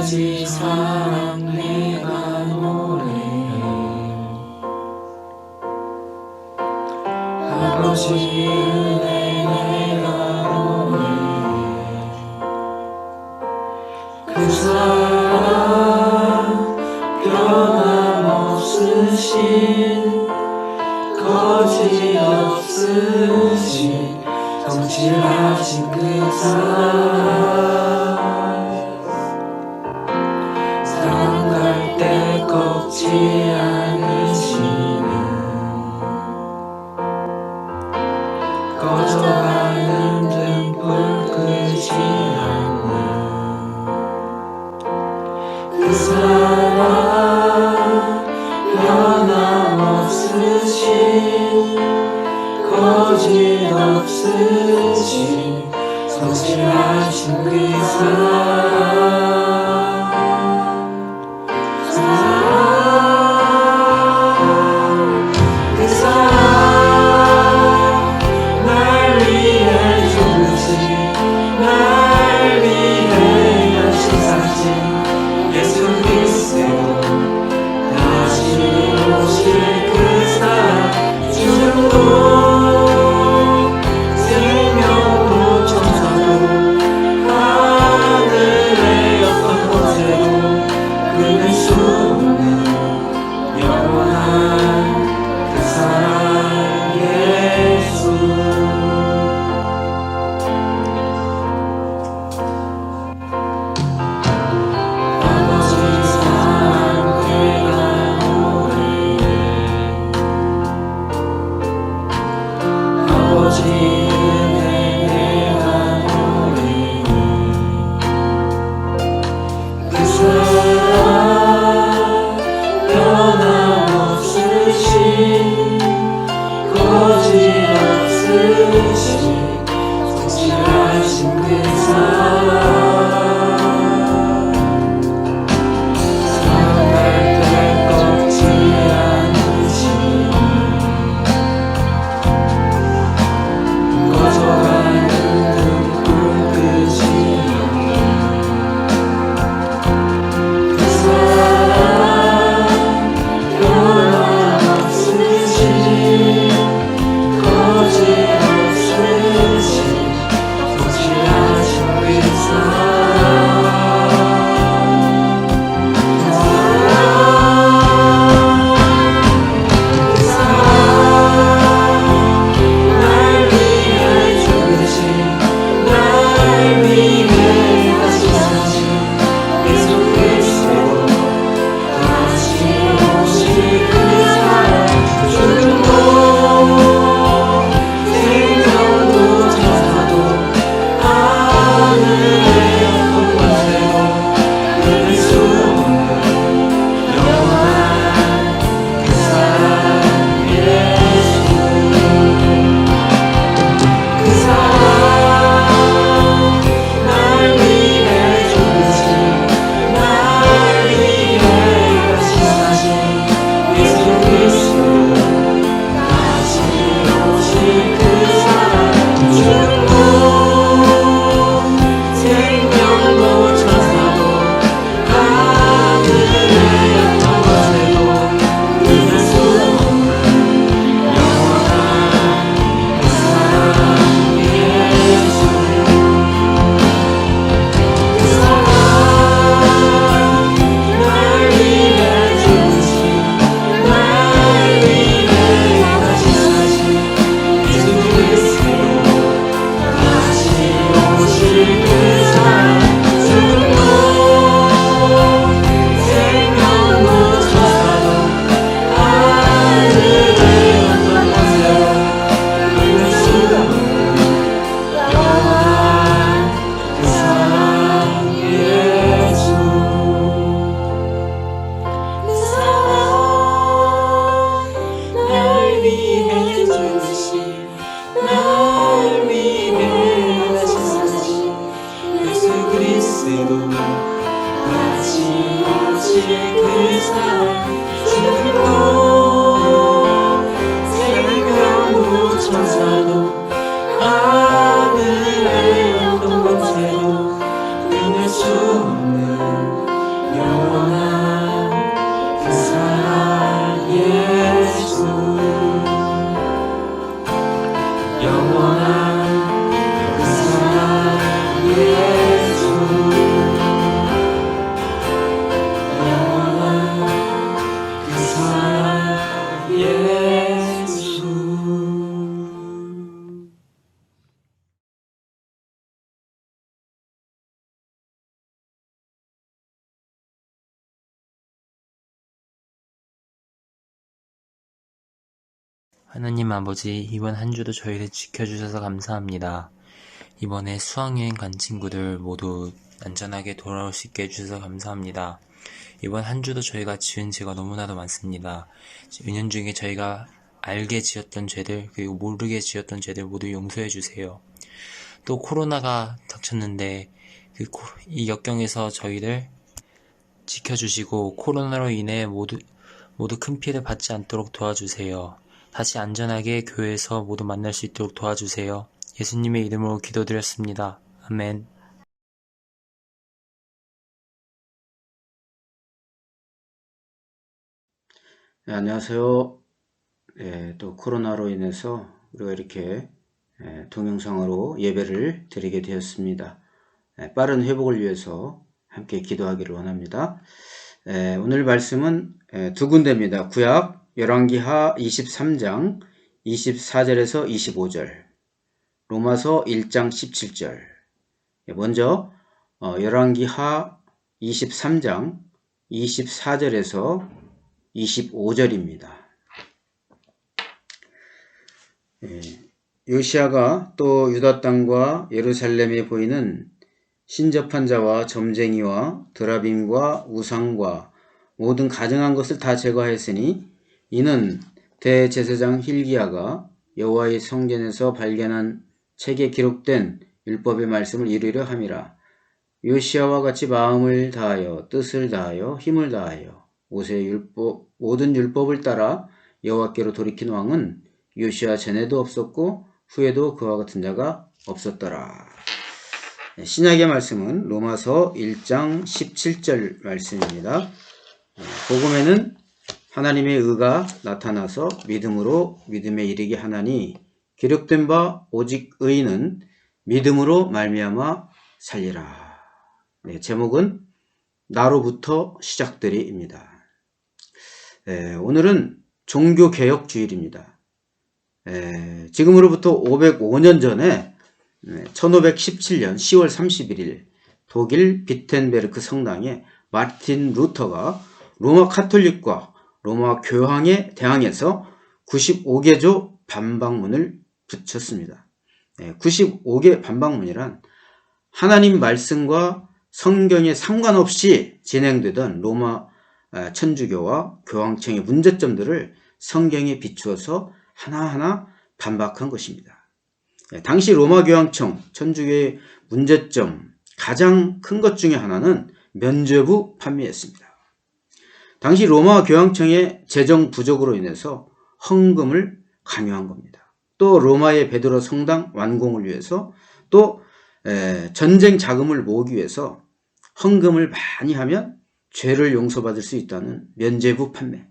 아버지 사랑 내가 노래해. 아버지 은혜 내가 노래해. 그 사랑 변함없으신 거짓 없으신 성실하신 그 사랑 갈 때 꺾지 않으시는 꺼져가는 등불 끄지 않는 그 사랑 변함없으신 거짓 없으신 성실하신 그 그 사랑 날 위해 죽으신 날 위해 열심사신 예수 그리스도 다시 오실 그 사랑 죽음도 생명도 천사도 하늘의 어떤 곳에도 그는 수는 영원한 그 사랑 예수. 아버지 사랑 내가 노래해. 아버지 은혜 내가 노래해. 그 사랑 변함없으신 거짓 없으신 성실하신 그 사랑 사랑할 때 꺾지 않으시는 꺼져가는 등불 끄지 않는 그 사랑 변함없으신 거짓 없으신 하나님 아버지, 이번 한 주도 저희를 지켜주셔서 감사합니다. 이번에 수학여행 간 친구들 모두 안전하게 돌아올 수 있게 해주셔서 감사합니다. 이번 한 주도 저희가 지은 죄가 너무나도 많습니다. 은연중에 저희가 알게 지었던 죄들, 그리고 모르게 지었던 죄들 모두 용서해 주세요. 또 코로나가 닥쳤는데 이 역경에서 저희를 지켜주시고 코로나로 인해 모두 큰 피해를 받지 않도록 도와주세요. 다시 안전하게 교회에서 모두 만날 수 있도록 도와주세요. 예수님의 이름으로 기도드렸습니다. 아멘. 네, 안녕하세요. 또 코로나로 인해서 우리가 이렇게 동영상으로 예배를 드리게 되었습니다. 빠른 회복을 위해서 함께 기도하기를 원합니다. 오늘 말씀은 두 군데입니다. 구약 열왕기하 23장 24절에서 25절, 로마서 1장 17절. 먼저 열왕기하 23장 24절에서 25절입니다. 요시야가 또 유다 땅과 예루살렘에 보이는 신접한 자와 점쟁이와 드라빔과 우상과 모든 가증한 것을 다 제거하였으니 이는 대제사장 힐기야가 여호와의 성전에서 발견한 책에 기록된 율법의 말씀을 이루려 함이라. 요시야와 같이 마음을 다하여 뜻을 다하여 힘을 다하여 모든 율법을 따라 여호와께로 돌이킨 왕은 요시야 전에도 없었고 후에도 그와 같은 자가 없었더라. 신약의 말씀은 로마서 1장 17절 말씀입니다. 복음에는 하나님의 의가 나타나서 믿음으로 믿음에 이르게 하나니 기록된 바 오직 의인은 믿음으로 말미암아 살리라. 제목은 나로부터 시작되리입니다. 오늘은 종교개혁주일입니다. 지금으로부터 505년 전에 1517년 10월 31일 독일 비텐베르크 성당에 마틴 루터가 로마 카톨릭과 로마 교황에 대항해서 95개조 반박문을 붙였습니다. 95개 반박문이란 하나님 말씀과 성경에 상관없이 진행되던 로마 천주교와 교황청의 문제점들을 성경에 비추어서 하나하나 반박한 것입니다. 당시 로마 교황청 천주교의 문제점 가장 큰 것 중에 하나는 면죄부 판매였습니다. 당시 로마 교황청의 재정 부족으로 인해서 헌금을 강요한 겁니다. 또 로마의 베드로 성당 완공을 위해서 또 전쟁 자금을 모으기 위해서 헌금을 많이 하면 죄를 용서받을 수 있다는 면죄부 판매.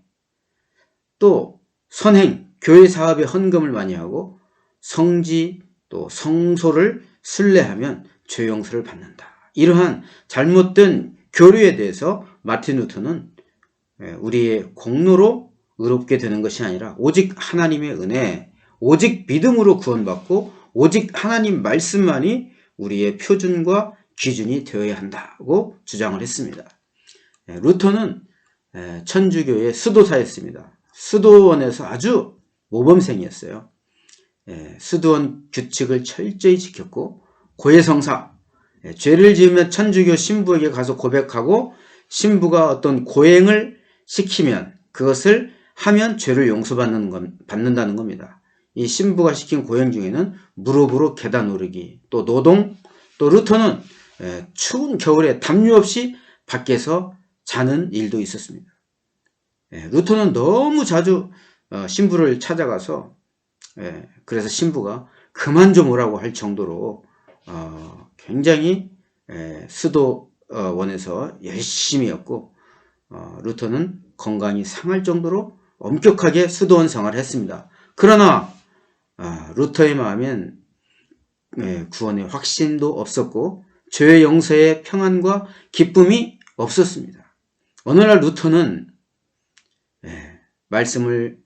또 선행, 교회 사업에 헌금을 많이 하고 성지 또 성소를 순례하면 죄 용서를 받는다. 이러한 잘못된 교류에 대해서 마틴 루터는 우리의 공로로 의롭게 되는 것이 아니라 오직 하나님의 은혜, 오직 믿음으로 구원받고 오직 하나님 말씀만이 우리의 표준과 기준이 되어야 한다고 주장을 했습니다. 루터는 천주교의 수도사였습니다. 수도원에서 아주 모범생이었어요. 수도원 규칙을 철저히 지켰고 고해성사, 죄를 지으면 천주교 신부에게 가서 고백하고 신부가 어떤 고행을 시키면 그것을 하면 죄를 용서받는다는 겁니다. 이 신부가 시킨 고행 중에는 무릎으로 계단 오르기, 또 노동, 또 루터는 추운 겨울에 담요 없이 밖에서 자는 일도 있었습니다. 루터는 너무 자주 신부를 찾아가서 그래서 신부가 그만 좀 오라고 할 정도로 굉장히 수도원에서 열심히였고 루터는 건강이 상할 정도로 엄격하게 수도원 생활을 했습니다. 그러나 루터의 마음엔 구원의 확신도 없었고 죄의 용서의 평안과 기쁨이 없었습니다. 어느 날 루터는 말씀을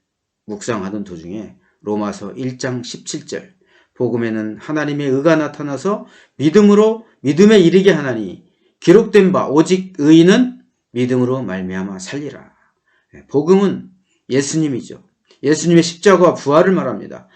묵상하던 도중에 로마서 1장 17절 복음에는 하나님의 의가 나타나서 믿음으로 믿음에 이르게 하나니 기록된 바 오직 의인은 믿음으로 말미암아 살리라. 복음은 예수님이죠. 예수님의 십자가와 부활을 말합니다.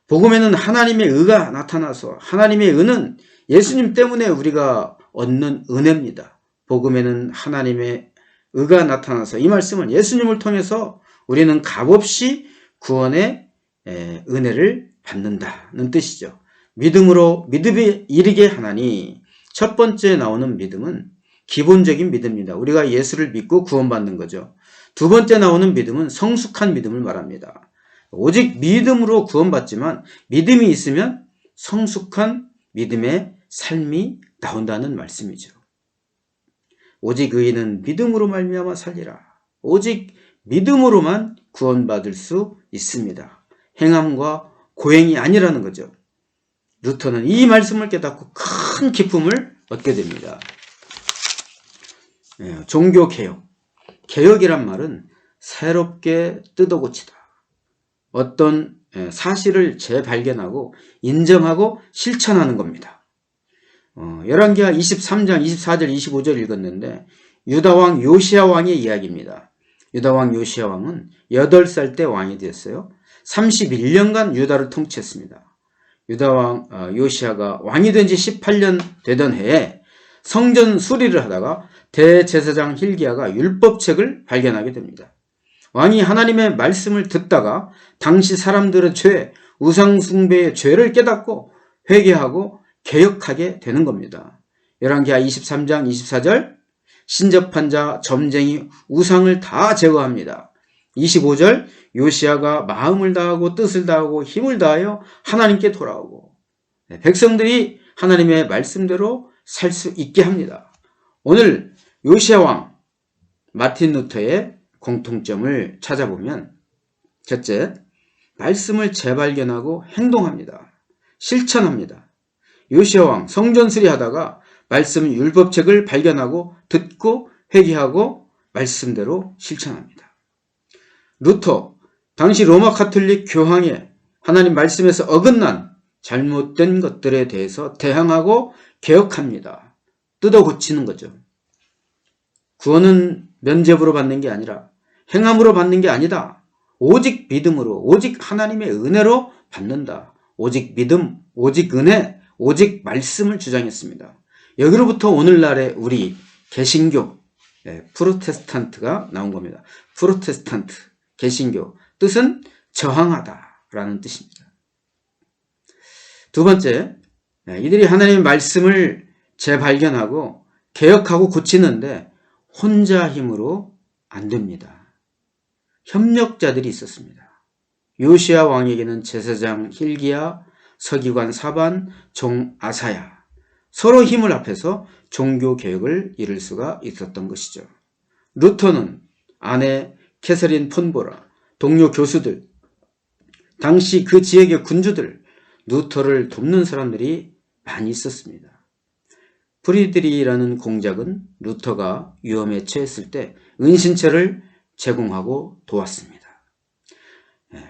복음에는 하나님의 의가 나타나서 하나님의 의는 예수님 때문에 우리가 얻는 은혜입니다. 복음에는 하나님의 의가 나타나서 이 말씀은 예수님을 통해서 우리는 값없이 구원의 은혜를 받는다는 뜻이죠. 믿음으로 믿음에 이르게 하나니 첫 번째 나오는 믿음은 기본적인 믿음입니다. 우리가 예수를 믿고 구원받는 거죠. 두 번째 나오는 믿음은 성숙한 믿음을 말합니다. 오직 믿음으로 구원받지만 믿음이 있으면 성숙한 믿음의 삶이 나온다는 말씀이죠. 오직 의인은 믿음으로 말미암아 살리라. 오직 믿음으로만 구원받을 수 있습니다. 행함과 고행이 아니라는 거죠. 루터는 이 말씀을 깨닫고 큰 기쁨을 얻게 됩니다. 종교개혁. 개혁이란 말은 새롭게 뜯어고치다. 어떤 사실을 재발견하고 인정하고 실천하는 겁니다. 열왕기하 23장 24절 25절 읽었는데 유다왕 요시야 왕의 이야기입니다. 유다왕 요시야 왕은 8살 때 왕이 되었어요. 31년간 유다를 통치했습니다. 유다왕 요시야가 왕이 된 지 18년 되던 해에 성전 수리를 하다가 대제사장 hil기야가 율법책을 발견하게 됩니다. 왕이 하나님의 말씀을 듣다가 당시 사람들의 죄, 우상숭배의 죄를 깨닫고 회개하고 개혁하게 되는 겁니다. 열왕기하 23장 24절 신접한 자, 점쟁이, 우상을 다 제거합니다. 25절 요시야가 마음을 다하고 뜻을 다하고 힘을 다하여 하나님께 돌아오고 백성들이 하나님의 말씀대로 살 수 있게 합니다. 오늘 요시야 왕 마틴 루터의 공통점을 찾아보면 첫째, 말씀을 재발견하고 행동합니다. 실천합니다. 요시야 왕 성전 수리하다가 말씀 율법책을 발견하고 듣고 회개하고 말씀대로 실천합니다. 루터 당시 로마 가톨릭 교황의 하나님 말씀에서 어긋난 잘못된 것들에 대해서 대항하고 개혁합니다. 뜯어 고치는 거죠. 구원은 면죄부로 받는 게 아니라 행함으로 받는 게 아니다. 오직 믿음으로, 오직 하나님의 은혜로 받는다. 오직 믿음, 오직 은혜, 오직 말씀을 주장했습니다. 여기로부터 오늘날의 우리 개신교, 프로테스탄트가 나온 겁니다. 프로테스탄트, 개신교, 뜻은 저항하다라는 뜻입니다. 두 번째, 이들이 하나님의 말씀을 재발견하고 개혁하고 고치는데 혼자 힘으로 안 됩니다. 협력자들이 있었습니다. 요시야 왕에게는 제사장 hil기야, 서기관 사반, 종 아사야, 서로 힘을 합해서 종교개혁을 이룰 수가 있었던 것이죠. 루터는 아내 캐서린 폰보라, 동료 교수들, 당시 그 지역의 군주들, 루터를 돕는 사람들이 많이 있었습니다. 프리드리라는 공작은 루터가 위험에 처했을 때 은신처를 제공하고 도왔습니다.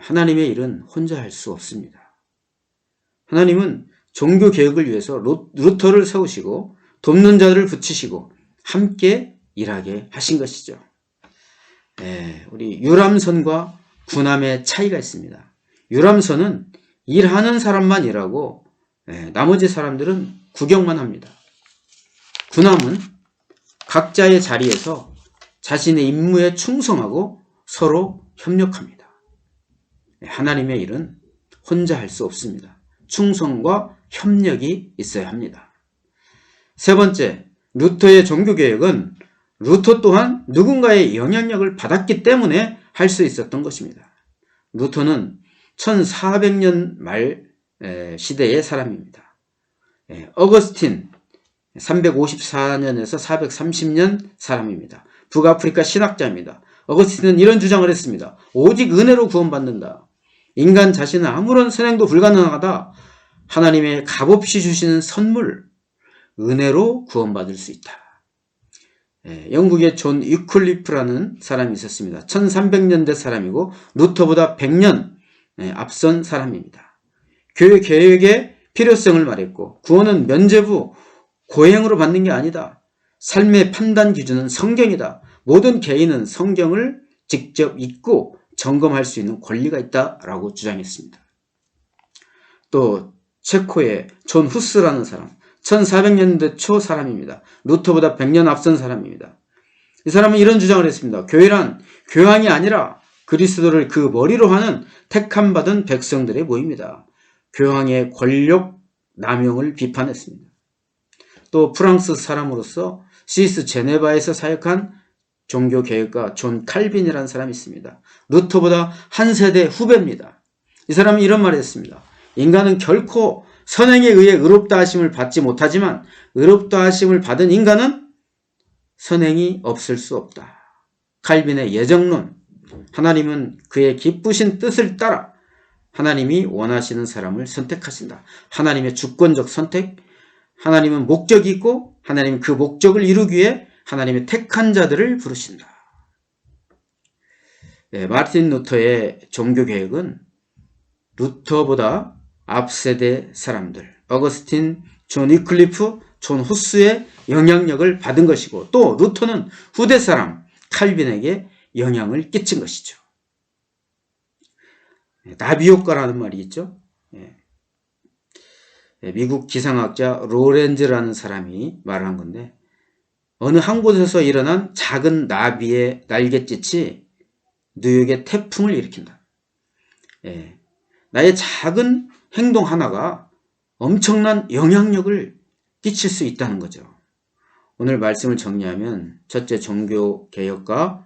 하나님의 일은 혼자 할 수 없습니다. 하나님은 종교개혁을 위해서 루터를 세우시고 돕는 자들을 붙이시고 함께 일하게 하신 것이죠. 우리 유람선과 군함의 차이가 있습니다. 유람선은 일하는 사람만 일하고 나머지 사람들은 구경만 합니다. 군함은 각자의 자리에서 자신의 임무에 충성하고 서로 협력합니다. 하나님의 일은 혼자 할 수 없습니다. 충성과 협력이 있어야 합니다. 세 번째, 루터의 종교개혁은 루터 또한 누군가의 영향력을 받았기 때문에 할 수 있었던 것입니다. 루터는 1400년 말 시대의 사람입니다. 어거스틴 354년에서 430년 사람입니다. 북아프리카 신학자입니다. 어거스틴은 이런 주장을 했습니다. 오직 은혜로 구원받는다. 인간 자신은 아무런 선행도 불가능하다. 하나님의 값없이 주시는 선물, 은혜로 구원받을 수 있다. 영국의 존 위클리프라는 사람이 있었습니다. 1300년대 사람이고 루터보다 100년 앞선 사람입니다. 교회 개혁의 필요성을 말했고 구원은 면죄부, 고행으로 받는 게 아니다. 삶의 판단 기준은 성경이다. 모든 개인은 성경을 직접 읽고 점검할 수 있는 권리가 있다라고 주장했습니다. 또 체코의 존 후스라는 사람, 1400년대 초 사람입니다. 루터보다 100년 앞선 사람입니다. 이 사람은 이런 주장을 했습니다. 교회란 교황이 아니라 그리스도를 그 머리로 하는 택함받은 백성들의 모임이다. 교황의 권력 남용을 비판했습니다. 또 프랑스 사람으로서 스위스 제네바에서 사역한 종교개혁가 존 칼빈이라는 사람이 있습니다. 루터보다 한 세대 후배입니다. 이 사람은 이런 말을 했습니다. 인간은 결코 선행에 의해 의롭다 하심을 받지 못하지만 의롭다 하심을 받은 인간은 선행이 없을 수 없다. 칼빈의 예정론, 하나님은 그의 기쁘신 뜻을 따라 하나님이 원하시는 사람을 선택하신다. 하나님의 주권적 선택, 하나님은 목적이 있고 하나님은 그 목적을 이루기 위해 하나님의 택한 자들을 부르신다. 네, 마틴 루터의 종교개혁은 루터보다 앞세대 사람들, 어거스틴, 존 위클리프, 존 후스의 영향력을 받은 것이고 또 루터는 후대 사람 칼빈에게 영향을 끼친 것이죠. 나비효과라는 말이 있죠. 미국 기상학자 로렌즈라는 사람이 말한 건데 어느 한 곳에서 일어난 작은 나비의 날갯짓이 뉴욕의 태풍을 일으킨다. 나의 작은 행동 하나가 엄청난 영향력을 끼칠 수 있다는 거죠. 오늘 말씀을 정리하면 첫째 종교개혁가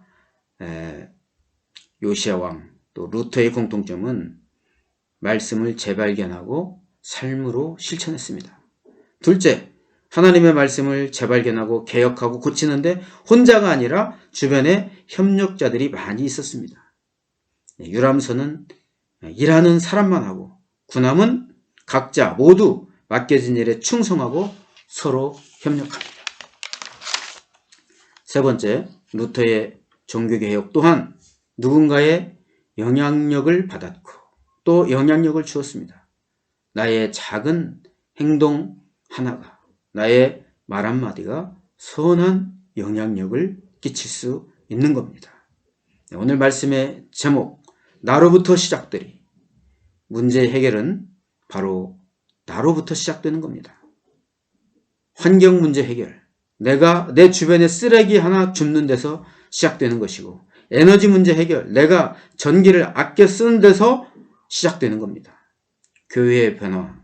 요시야 왕, 또 루터의 공통점은 말씀을 재발견하고 삶으로 실천했습니다. 둘째, 하나님의 말씀을 재발견하고 개혁하고 고치는데 혼자가 아니라 주변에 협력자들이 많이 있었습니다. 유람선은 일하는 사람만 하고 군함은 각자 모두 맡겨진 일에 충성하고 서로 협력합니다. 세 번째, 루터의 종교개혁 또한 누군가의 영향력을 받았고 또 영향력을 주었습니다. 나의 작은 행동 하나가, 나의 말 한마디가 선한 영향력을 끼칠 수 있는 겁니다. 오늘 말씀의 제목, 나로부터 시작되리. 문제 해결은 바로 나로부터 시작되는 겁니다. 환경 문제 해결, 내가 내 주변에 쓰레기 하나 줍는 데서 시작되는 것이고 에너지 문제 해결, 내가 전기를 아껴 쓰는 데서 시작되는 겁니다. 교회의 변화,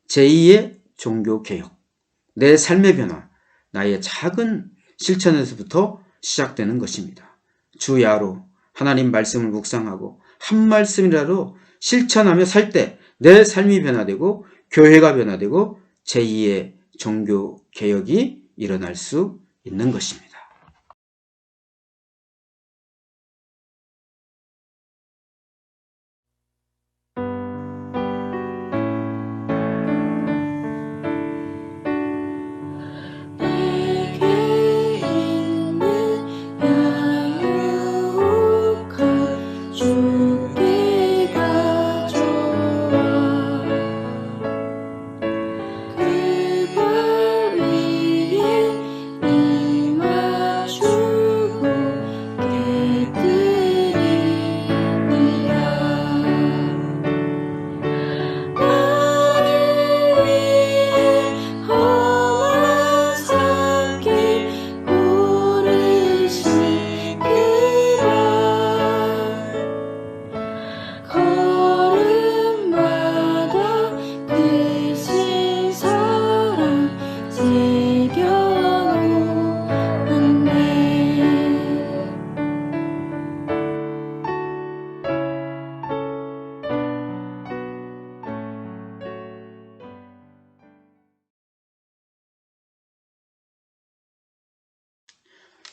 제2의 종교개혁, 내 삶의 변화, 나의 작은 실천에서부터 시작되는 것입니다. 주야로 하나님 말씀을 묵상하고 한 말씀이라도 실천하며 살 때 내 삶이 변화되고 교회가 변화되고 제2의 종교개혁이 일어날 수 있는 것입니다.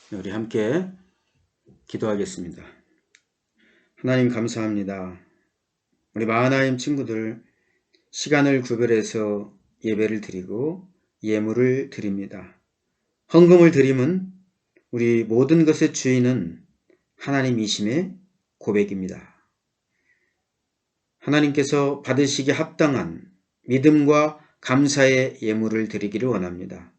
우리 함께 기도하겠습니다. 하나님 감사합니다. 우리 마하나임 친구들 시간을 구별해서 예배를 드리고 예물을 드립니다. 헌금을 드림은 우리 모든 것의 주인은 하나님이심의 고백입니다. 하나님께서 받으시기에 합당한 믿음과 감사의 예물을 드리기를 원합니다.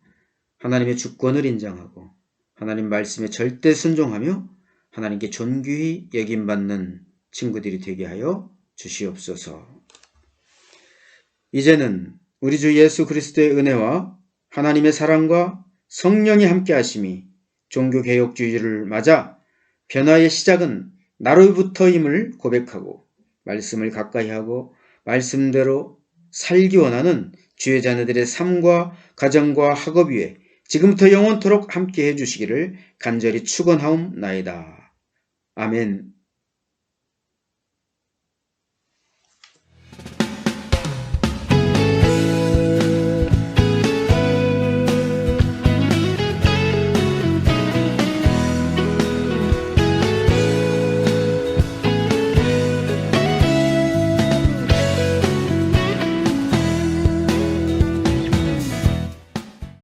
하나님의 주권을 인정하고 하나님 말씀에 절대 순종하며 하나님께 존귀히 여김받는 친구들이 되게 하여 주시옵소서. 이제는 우리 주 예수 그리스도의 은혜와 하나님의 사랑과 성령이 함께 하심이 종교개혁주의를 맞아 변화의 시작은 나로부터임을 고백하고 말씀을 가까이 하고 말씀대로 살기 원하는 주의 자녀들의 삶과 가정과 학업 위에 지금부터 영원토록 함께 해주시기를 간절히 축원하옵나이다. 아멘.